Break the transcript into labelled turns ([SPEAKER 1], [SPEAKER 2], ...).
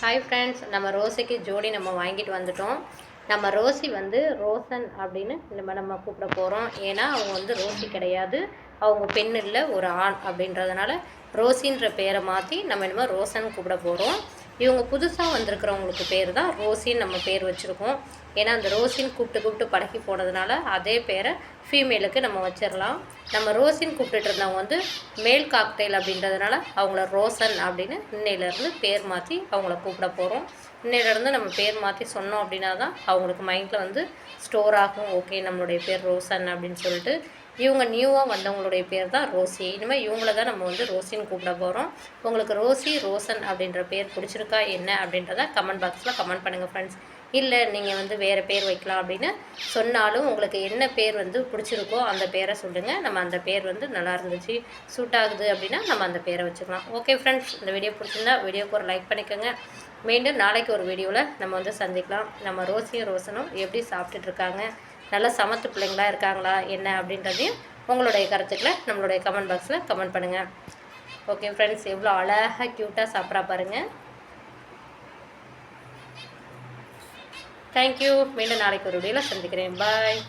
[SPEAKER 1] Hi friends, நம்ம ரோஸிக்கு ஜோடி நம்ம வாங்கிட்டு வந்துட்டோம். நம்ம ரோசி வந்து ரோசன் அப்படின்னு நம்ம கூப்பிட போகிறோம். ஏன்னா அவங்க வந்து ரோசி கிடையாது, அவங்க பெண் இல்லை, ஒரு ஆண் அப்படின்றதுனால ரோசின்ற பேரை மாற்றி நம்ம இனிமேல் ரோசன் கூப்பிட போகிறோம். இவங்க புதுசாக வந்திருக்கிறவங்களுக்கு பேர் தான் ரோசின்னு நம்ம பேர் வச்சுருக்கோம். ஏன்னா அந்த ரோசின்னு கூப்பிட்டு பழகி போனதுனால அதே பேரை ஃபீமேலுக்கு நம்ம வச்சிடலாம். நம்ம ரோசின்னு கூப்பிட்டுட்டு இருந்தவங்க வந்து மேல் காக்டெயில் அப்படின்றதுனால அவங்கள ரோசன் அப்படின்னு இன்னையிலேருந்து பேர் மாற்றி அவங்கள கூப்பிட போகிறோம். இன்னையிலேருந்து நம்ம பேர் மாற்றி சொன்னோம் அப்படின்னா தான் அவங்களுக்கு மைண்டில் வந்து ஸ்டோர் ஆகும். ஓகே, நம்மளுடைய பேர் ரோசன் அப்படின்னு சொல்லிட்டு. இவங்க நியூவாக வந்தவங்களுடைய பேர் தான் ரோசி. இனிமேல் இவங்கள தான் நம்ம வந்து ரோசின்னு கூப்பிட போகிறோம். உங்களுக்கு ரோசி, ரோசன் அப்படின்ற பேர் பிடிச்சிருக்கா என்ன அப்படின்றத கமெண்ட் பாக்ஸில் கமெண்ட் பண்ணுங்கள் ஃப்ரெண்ட்ஸ். இல்லை நீங்கள் வந்து வேறு பேர் வைக்கலாம் அப்படின்னு சொன்னாலும் உங்களுக்கு என்ன பேர் வந்து பிடிச்சிருக்கோ அந்த பேரை சொல்லுங்கள். நம்ம அந்த பேர் வந்து நல்லா இருந்துச்சு, சூட் ஆகுது அப்படின்னா நம்ம அந்த பேரை வச்சுக்கலாம். ஓகே ஃப்ரெண்ட்ஸ், இந்த வீடியோ பிடிச்சிருந்தா வீடியோக்கு ஒரு லைக் பண்ணிக்கோங்க. மீண்டும் நாளைக்கு ஒரு வீடியோவில் நம்ம வந்து சந்திக்கலாம். நம்ம ரோசியும் ரோசனும் எப்படி சாப்பிட்டுட்ருக்காங்க, நல்லா சமத்து பிள்ளைங்களாக இருக்காங்களா என்ன அப்படின்றதையும் உங்களுடைய கருத்துக்களை நம்மளுடைய கமெண்ட் பாக்ஸில் கமெண்ட் பண்ணுங்கள். ஓகே ஃப்ரெண்ட்ஸ், எவ்வளோ அழகாக க்யூட்டாக சாப்பிட்றா பாருங்கள். தேங்க்யூ. மீண்டும் நாளைக்கு ஒரு வீடியோவில் சந்திக்கிறேன். பாய்.